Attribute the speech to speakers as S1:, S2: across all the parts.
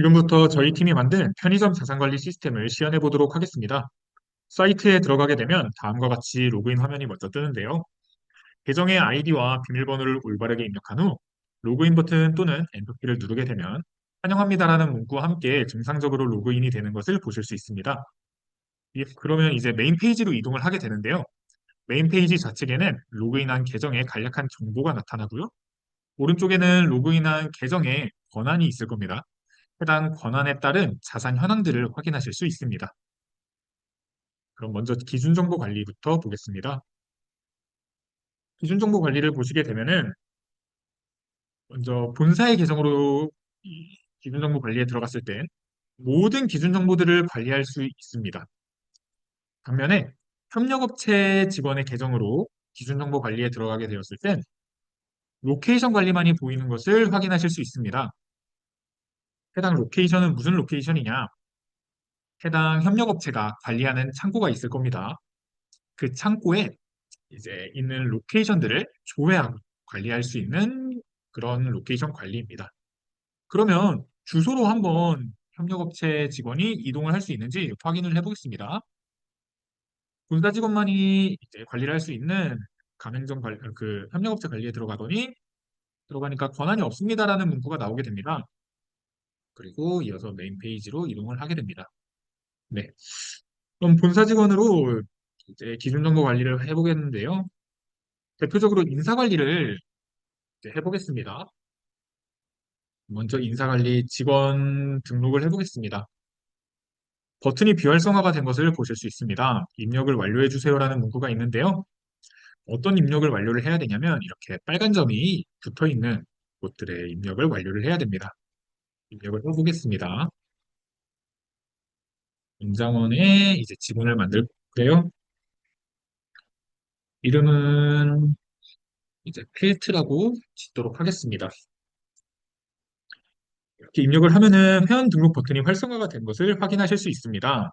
S1: 지금부터 저희 팀이 만든 편의점 자산관리 시스템을 시연해 보도록 하겠습니다. 사이트에 들어가게 되면 다음과 같이 로그인 화면이 먼저 뜨는데요. 계정의 아이디와 비밀번호를 올바르게 입력한 후 로그인 버튼 또는 엔터키를 누르게 되면 환영합니다라는 문구와 함께 정상적으로 로그인이 되는 것을 보실 수 있습니다. 그러면 이제 메인 페이지로 이동을 하게 되는데요. 메인 페이지 좌측에는 로그인한 계정의 간략한 정보가 나타나고요. 오른쪽에는 로그인한 계정의 권한이 있을 겁니다. 해당 권한에 따른 자산 현황들을 확인하실 수 있습니다. 그럼 먼저 기준정보 관리부터 보겠습니다. 기준정보 관리를 보시게 되면은 먼저 본사의 계정으로 이 기준정보 관리에 들어갔을 때 모든 기준정보들을 관리할 수 있습니다. 반면에 협력업체 직원의 계정으로 기준정보 관리에 들어가게 되었을 땐 로케이션 관리만이 보이는 것을 확인하실 수 있습니다. 해당 로케이션은 무슨 로케이션이냐? 해당 협력업체가 관리하는 창고가 있을 겁니다. 그 창고에 이제 있는 로케이션들을 조회하고 관리할 수 있는 그런 로케이션 관리입니다. 그러면 주소로 한번 협력업체 직원이 이동을 할 수 있는지 확인을 해보겠습니다. 본사 직원만이 이제 관리를 할 수 있는 가맹점 관리, 그 협력업체 관리에 들어가니까 권한이 없습니다라는 문구가 나오게 됩니다. 그리고 이어서 메인 페이지로 이동을 하게 됩니다. 네. 그럼 본사 직원으로 이제 기준 정보 관리를 해보겠는데요. 대표적으로 인사 관리를 이제 해보겠습니다. 먼저 인사관리 직원 등록을 해보겠습니다. 버튼이 비활성화가 된 것을 보실 수 있습니다. 입력을 완료해 주세요라는 문구가 있는데요. 어떤 입력을 완료를 해야 되냐면 이렇게 빨간 점이 붙어 있는 곳들의 입력을 완료를 해야 됩니다. 입력을 해보겠습니다. 임장원에 이제 직원을 만들 거예요. 이름은 이제 필트라고 짓도록 하겠습니다. 이렇게 입력을 하면은 회원 등록 버튼이 활성화가 된 것을 확인하실 수 있습니다.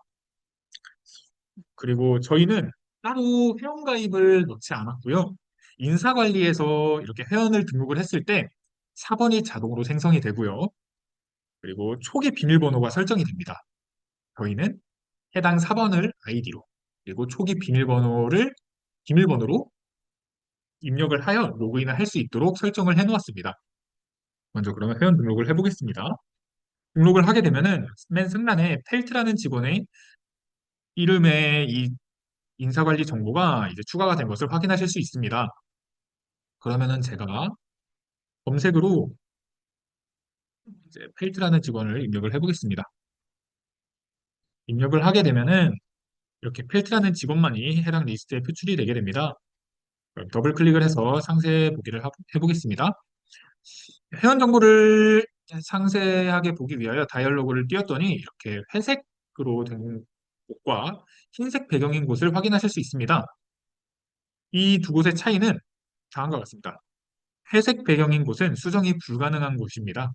S1: 그리고 저희는 따로 회원가입을 넣지 않았고요. 인사관리에서 이렇게 회원을 등록을 했을 때 4번이 자동으로 생성이 되고요. 그리고 초기 비밀번호가 설정이 됩니다. 저희는 해당 4번을 아이디로 그리고 초기 비밀번호로 입력을 하여 로그인을 할 수 있도록 설정을 해놓았습니다. 먼저 그러면 회원 등록을 해보겠습니다. 등록을 하게 되면은 맨 상단에 펠트라는 직원의 이름에 이 인사관리 정보가 이제 추가가 된 것을 확인하실 수 있습니다. 그러면은 제가 검색으로 이제 페이트라는 직원을 입력을 해보겠습니다. 입력을 하게 되면은 이렇게 페이트라는 직원만이 해당 리스트에 표출이 되게 됩니다. 그럼 더블 클릭을 해서 상세 보기를 해보겠습니다. 회원 정보를 상세하게 보기 위하여 다이얼로그를 띄웠더니 이렇게 회색으로 된 곳과 흰색 배경인 곳을 확인하실 수 있습니다. 이 두 곳의 차이는 다음과 같습니다. 회색 배경인 곳은 수정이 불가능한 곳입니다.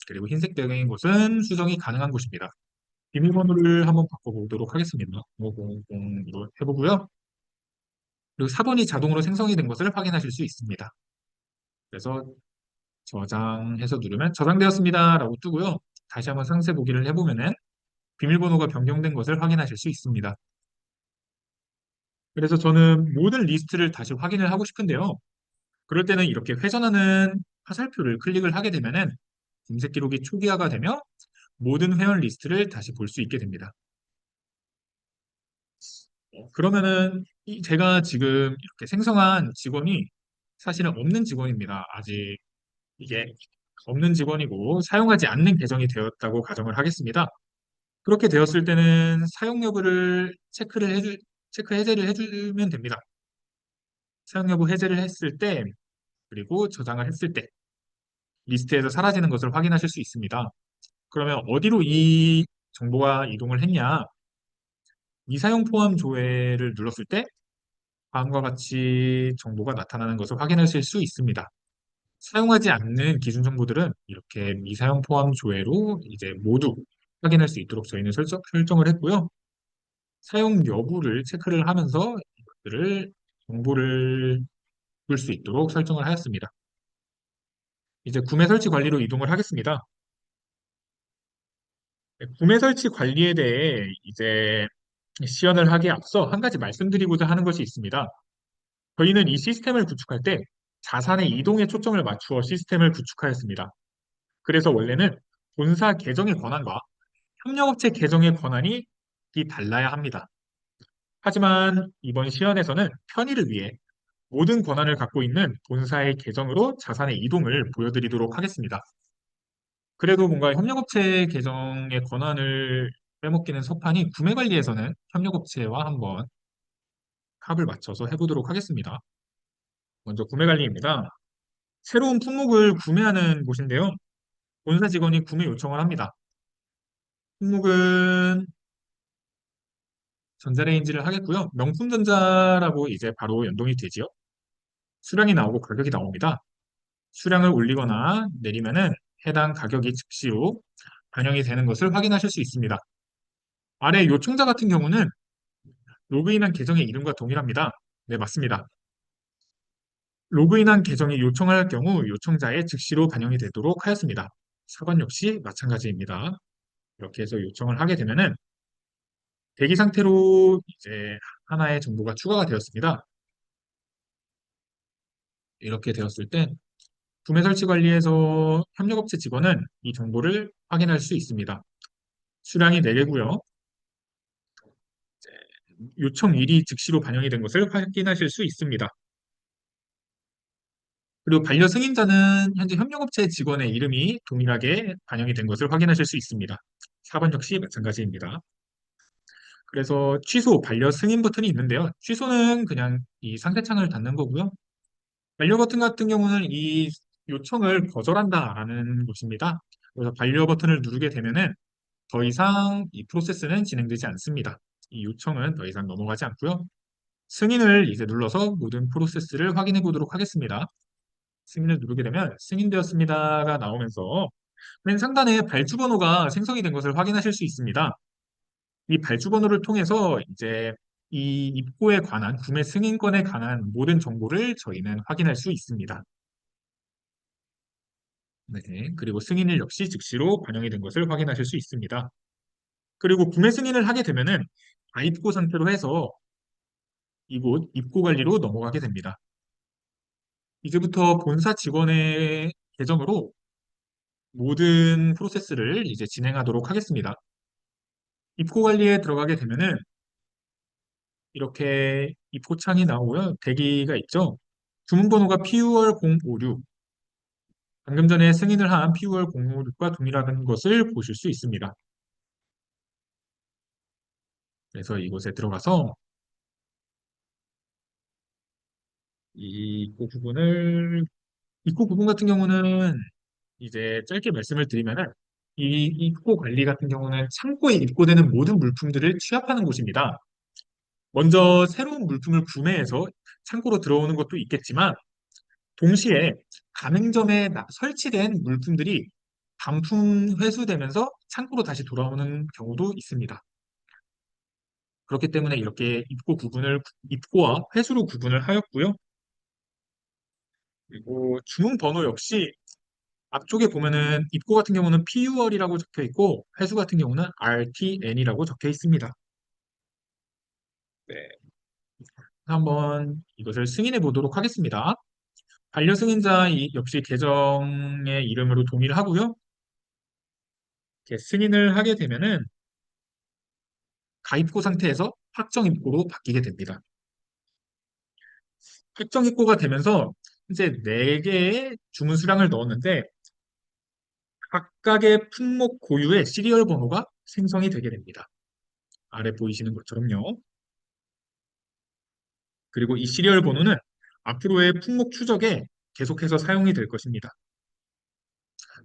S1: 그리고 흰색 배경인 곳은 수정이 가능한 곳입니다. 비밀번호를 한번 바꿔보도록 하겠습니다. 5000으로 해보고요. 그리고 4번이 자동으로 생성이 된 것을 확인하실 수 있습니다. 그래서 저장해서 누르면 저장되었습니다 라고 뜨고요. 다시 한번 상세 보기를 해보면은 비밀번호가 변경된 것을 확인하실 수 있습니다. 그래서 저는 모든 리스트를 다시 확인을 하고 싶은데요. 그럴 때는 이렇게 회전하는 화살표를 클릭을 하게 되면은 검색 기록이 초기화가 되며 모든 회원 리스트를 다시 볼 수 있게 됩니다. 그러면은 제가 지금 이렇게 생성한 직원이 사실은 없는 직원입니다. 아직 이게 없는 직원이고 사용하지 않는 계정이 되었다고 가정을 하겠습니다. 그렇게 되었을 때는 사용 여부를 체크 해제를 해주면 됩니다. 사용 여부 해제를 했을 때 그리고 저장을 했을 때 리스트에서 사라지는 것을 확인하실 수 있습니다. 그러면 어디로 이 정보가 이동을 했냐? 미사용 포함 조회를 눌렀을 때 다음과 같이 정보가 나타나는 것을 확인하실 수 있습니다. 사용하지 않는 기준 정보들은 이렇게 미사용 포함 조회로 이제 모두 확인할 수 있도록 저희는 설정을 했고요. 사용 여부를 체크를 하면서 이것들을 정보를 볼 수 있도록 설정을 하였습니다. 이제 구매 설치 관리로 이동을 하겠습니다. 구매 설치 관리에 대해 이제 시연을 하기에 앞서 한 가지 말씀드리고자 하는 것이 있습니다. 저희는 이 시스템을 구축할 때 자산의 이동에 초점을 맞추어 시스템을 구축하였습니다. 그래서 원래는 본사 계정의 권한과 협력업체 계정의 권한이 달라야 합니다. 하지만 이번 시연에서는 편의를 위해 모든 권한을 갖고 있는 본사의 계정으로 자산의 이동을 보여드리도록 하겠습니다. 그래도 뭔가 협력업체 계정의 권한을 빼먹기는 섭하니 구매 관리에서는 협력업체와 한번 합을 맞춰서 해보도록 하겠습니다. 먼저 구매 관리입니다. 새로운 품목을 구매하는 곳인데요. 본사 직원이 구매 요청을 합니다. 품목은 전자레인지를 하겠고요. 명품전자라고 이제 바로 연동이 되지요. 수량이 나오고 가격이 나옵니다. 수량을 올리거나 내리면은 해당 가격이 즉시로 반영이 되는 것을 확인하실 수 있습니다. 아래 요청자 같은 경우는 로그인한 계정의 이름과 동일합니다. 네, 맞습니다. 로그인한 계정이 요청할 경우 요청자의 즉시로 반영이 되도록 하였습니다. 사관 역시 마찬가지입니다. 이렇게 해서 요청을 하게 되면은 대기 상태로 이제 하나의 정보가 추가가 되었습니다. 이렇게 되었을 때 구매 설치 관리에서 협력업체 직원은 이 정보를 확인할 수 있습니다. 수량이 4개고요. 요청일이 즉시로 반영이 된 것을 확인하실 수 있습니다. 그리고 반려 승인자는 현재 협력업체 직원의 이름이 동일하게 반영이 된 것을 확인하실 수 있습니다. 4번 역시 마찬가지입니다. 그래서 취소, 반려 승인 버튼이 있는데요. 취소는 그냥 이 상태창을 닫는 거고요. 반려 버튼 같은 경우는 이 요청을 거절한다라는 것입니다. 그래서 반려 버튼을 누르게 되면은 더 이상 이 프로세스는 진행되지 않습니다. 이 요청은 더 이상 넘어가지 않고요. 승인을 이제 눌러서 모든 프로세스를 확인해 보도록 하겠습니다. 승인을 누르게 되면 승인되었습니다가 나오면서 맨 상단에 발주 번호가 생성이 된 것을 확인하실 수 있습니다. 이 발주 번호를 통해서 이제 이 입고에 관한 구매 승인권에 관한 모든 정보를 저희는 확인할 수 있습니다. 네, 그리고 승인일 역시 즉시로 반영이 된 것을 확인하실 수 있습니다. 그리고 구매 승인을 하게 되면은 가입고 상태로 해서 이곳 입고 관리로 넘어가게 됩니다. 이제부터 본사 직원의 계정으로 모든 프로세스를 이제 진행하도록 하겠습니다. 입고 관리에 들어가게 되면은 이렇게 입고창이 나오고요. 대기가 있죠. 주문번호가 PUR 056. 방금 전에 승인을 한 PUR 056과 동일한 것을 보실 수 있습니다. 그래서 이곳에 들어가서 이 입고 부분 같은 경우는 이제 짧게 말씀을 드리면은 이 입고 관리 같은 경우는 창고에 입고되는 모든 물품들을 취합하는 곳입니다. 먼저 새로운 물품을 구매해서 창고로 들어오는 것도 있겠지만 동시에 가맹점에 설치된 물품들이 반품 회수되면서 창고로 다시 돌아오는 경우도 있습니다. 그렇기 때문에 이렇게 입고와 회수로 구분을 하였고요. 그리고 주문 번호 역시 앞쪽에 보면은 입고 같은 경우는 PUR이라고 적혀 있고 회수 같은 경우는 RTN이라고 적혀 있습니다. 네, 한번 이것을 승인해 보도록 하겠습니다. 반려 승인자 역시 계정의 이름으로 동의를 하고요. 이렇게 승인을 하게 되면은 가입고 상태에서 확정 입고로 바뀌게 됩니다. 확정 입고가 되면서 이제 4개의 주문 수량을 넣었는데 각각의 품목 고유의 시리얼 번호가 생성이 되게 됩니다. 아래 보이시는 것처럼요. 그리고 이 시리얼 번호는 앞으로의 품목 추적에 계속해서 사용이 될 것입니다.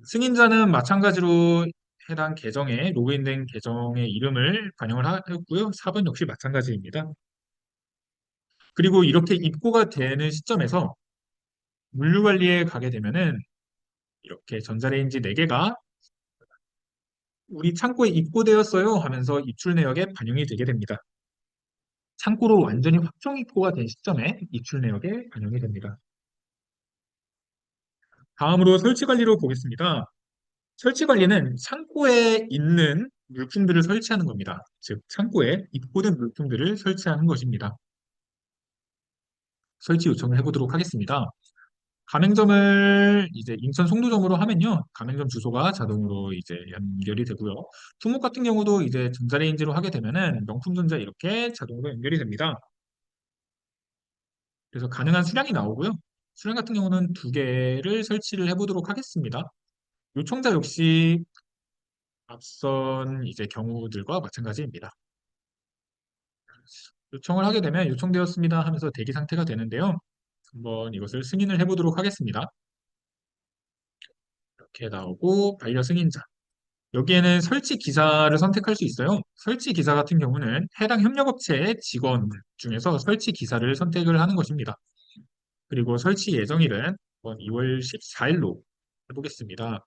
S1: 승인자는 마찬가지로 해당 계정에 로그인된 계정의 이름을 반영을 하였고요. 4번 역시 마찬가지입니다. 그리고 이렇게 입고가 되는 시점에서 물류관리에 가게 되면은 이렇게 전자레인지 4개가 우리 창고에 입고되었어요 하면서 입출 내역에 반영이 되게 됩니다. 창고로 완전히 확정 입고가 된 시점에 입출 내역에 반영이 됩니다. 다음으로 설치 관리로 보겠습니다. 설치 관리는 창고에 있는 물품들을 설치하는 겁니다. 즉, 창고에 입고된 물품들을 설치하는 것입니다. 설치 요청을 해보도록 하겠습니다. 가맹점을 이제 인천 송도점으로 하면요. 가맹점 주소가 자동으로 이제 연결이 되고요. 품목 같은 경우도 이제 전자레인지로 하게 되면은 명품전자 이렇게 자동으로 연결이 됩니다. 그래서 가능한 수량이 나오고요. 수량 같은 경우는 두 개를 설치를 해보도록 하겠습니다. 요청자 역시 앞선 이제 경우들과 마찬가지입니다. 요청을 하게 되면 요청되었습니다 하면서 대기 상태가 되는데요. 한번 이것을 승인을 해보도록 하겠습니다. 이렇게 나오고 반려 승인자. 여기에는 설치 기사를 선택할 수 있어요. 설치 기사 같은 경우는 해당 협력업체의 직원 중에서 설치 기사를 선택을 하는 것입니다. 그리고 설치 예정일은 이번 2월 14일로 해보겠습니다.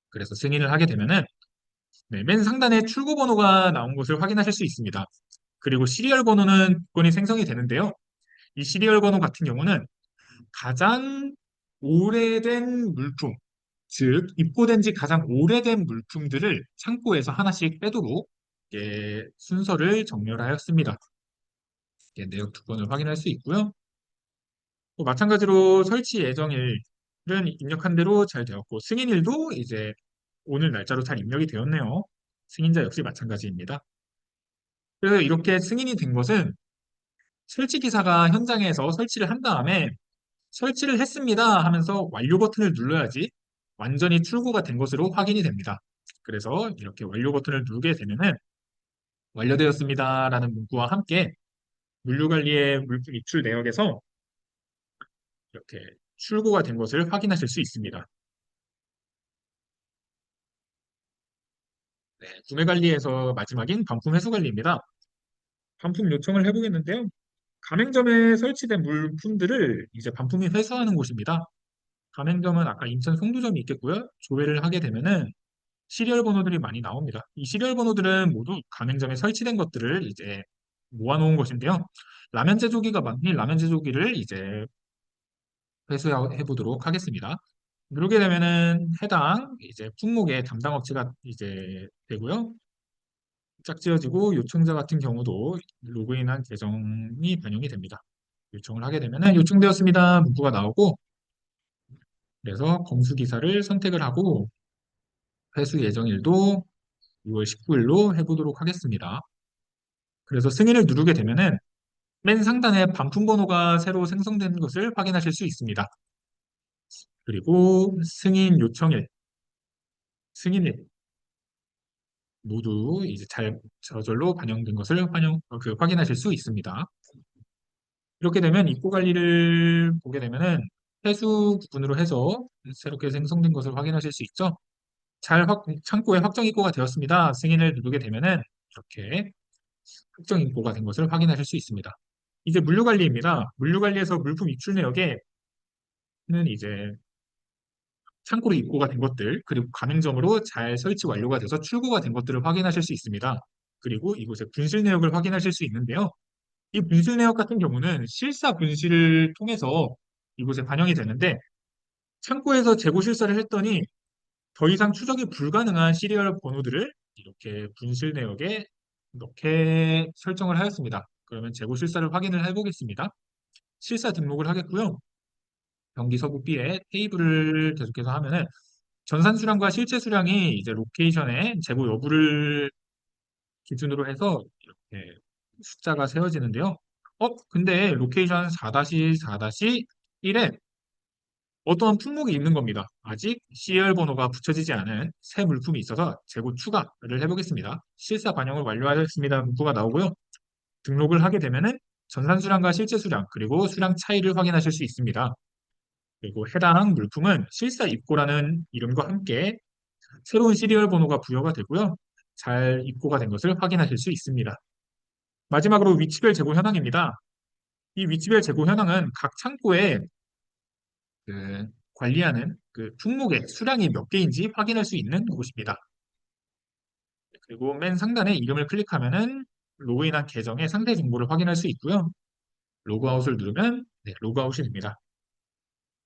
S1: 그래서 승인을 하게 되면은 네, 맨 상단에 출고 번호가 나온 것을 확인하실 수 있습니다. 그리고 시리얼 번호는 복권이 생성이 되는데요. 이 시리얼 번호 같은 경우는 가장 오래된 물품, 즉 입고된 지 가장 오래된 물품들을 창고에서 하나씩 빼도록 순서를 정렬하였습니다. 내역 두 번을 확인할 수 있고요. 또 마찬가지로 설치 예정일은 입력한 대로 잘 되었고 승인일도 이제 오늘 날짜로 잘 입력이 되었네요. 승인자 역시 마찬가지입니다. 그래서 이렇게 승인이 된 것은 설치 기사가 현장에서 설치를 한 다음에 설치를 했습니다 하면서 완료 버튼을 눌러야지 완전히 출고가 된 것으로 확인이 됩니다. 그래서 이렇게 완료 버튼을 누르게 되면은 완료되었습니다라는 문구와 함께 물류관리의 물품 입출 내역에서 이렇게 출고가 된 것을 확인하실 수 있습니다. 네, 구매관리에서 마지막인 반품 회수관리입니다. 반품 요청을 해보겠는데요. 가맹점에 설치된 물품들을 이제 반품이 회수하는 곳입니다. 가맹점은 아까 인천 송도점이 있겠고요. 조회를 하게 되면은 시리얼 번호들이 많이 나옵니다. 이 시리얼 번호들은 모두 가맹점에 설치된 것들을 이제 모아놓은 것인데요. 라면 제조기가 많니 라면 제조기를 이제 회수해 보도록 하겠습니다. 누르게 되면은 해당 이제 품목의 담당 업체가 이제 되고요. 짝지어지고 요청자 같은 경우도 로그인한 계정이 반영이 됩니다. 요청을 하게 되면은 요청되었습니다 문구가 나오고 그래서 검수 기사를 선택을 하고 회수 예정일도 6월 19일로 해보도록 하겠습니다. 그래서 승인을 누르게 되면은 맨 상단에 반품 번호가 새로 생성된 것을 확인하실 수 있습니다. 그리고 승인 요청일, 승인일 모두 이제 잘 저절로 반영된 것을 확인하실 수 있습니다. 이렇게 되면 입고 관리를 보게 되면은 회수 부분으로 해서 새롭게 생성된 것을 확인하실 수 있죠. 창고에 확정 입고가 되었습니다. 승인을 누르게 되면은 이렇게 확정 입고가 된 것을 확인하실 수 있습니다. 이제 물류관리입니다. 물류관리에서 물품 입출 내역에는 이제 창고로 입고가 된 것들, 그리고 가맹점으로 잘 설치 완료가 돼서 출고가 된 것들을 확인하실 수 있습니다. 그리고 이곳에 분실 내역을 확인하실 수 있는데요. 이 분실 내역 같은 경우는 실사 분실을 통해서 이곳에 반영이 되는데 창고에서 재고 실사를 했더니 더 이상 추적이 불가능한 시리얼 번호들을 이렇게 분실 내역에 이렇게 설정을 하였습니다. 그러면 재고 실사를 확인을 해보겠습니다. 실사 등록을 하겠고요. 경기 서부 B에 테이블을 계속해서 하면은 전산 수량과 실제 수량이 이제 로케이션의 재고 여부를 기준으로 해서 이렇게 숫자가 세워지는데요. 근데 로케이션 4-4-1에 어떠한 품목이 있는 겁니다. 아직 CL 번호가 붙여지지 않은 새 물품이 있어서 재고 추가를 해보겠습니다. 실사 반영을 완료하였습니다. 문구가 나오고요. 등록을 하게 되면은 전산 수량과 실제 수량 그리고 수량 차이를 확인하실 수 있습니다. 그리고 해당 물품은 실사 입고라는 이름과 함께 새로운 시리얼 번호가 부여가 되고요. 잘 입고가 된 것을 확인하실 수 있습니다. 마지막으로 위치별 재고 현황입니다. 이 위치별 재고 현황은 각 창고에 관리하는 그 품목의 수량이 몇 개인지 확인할 수 있는 곳입니다. 그리고 맨 상단에 이름을 클릭하면은 로그인한 계정의 상세 정보를 확인할 수 있고요. 로그아웃을 누르면 네, 로그아웃이 됩니다.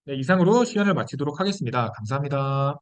S1: 네, 이상으로 시연을 마치도록 하겠습니다. 감사합니다.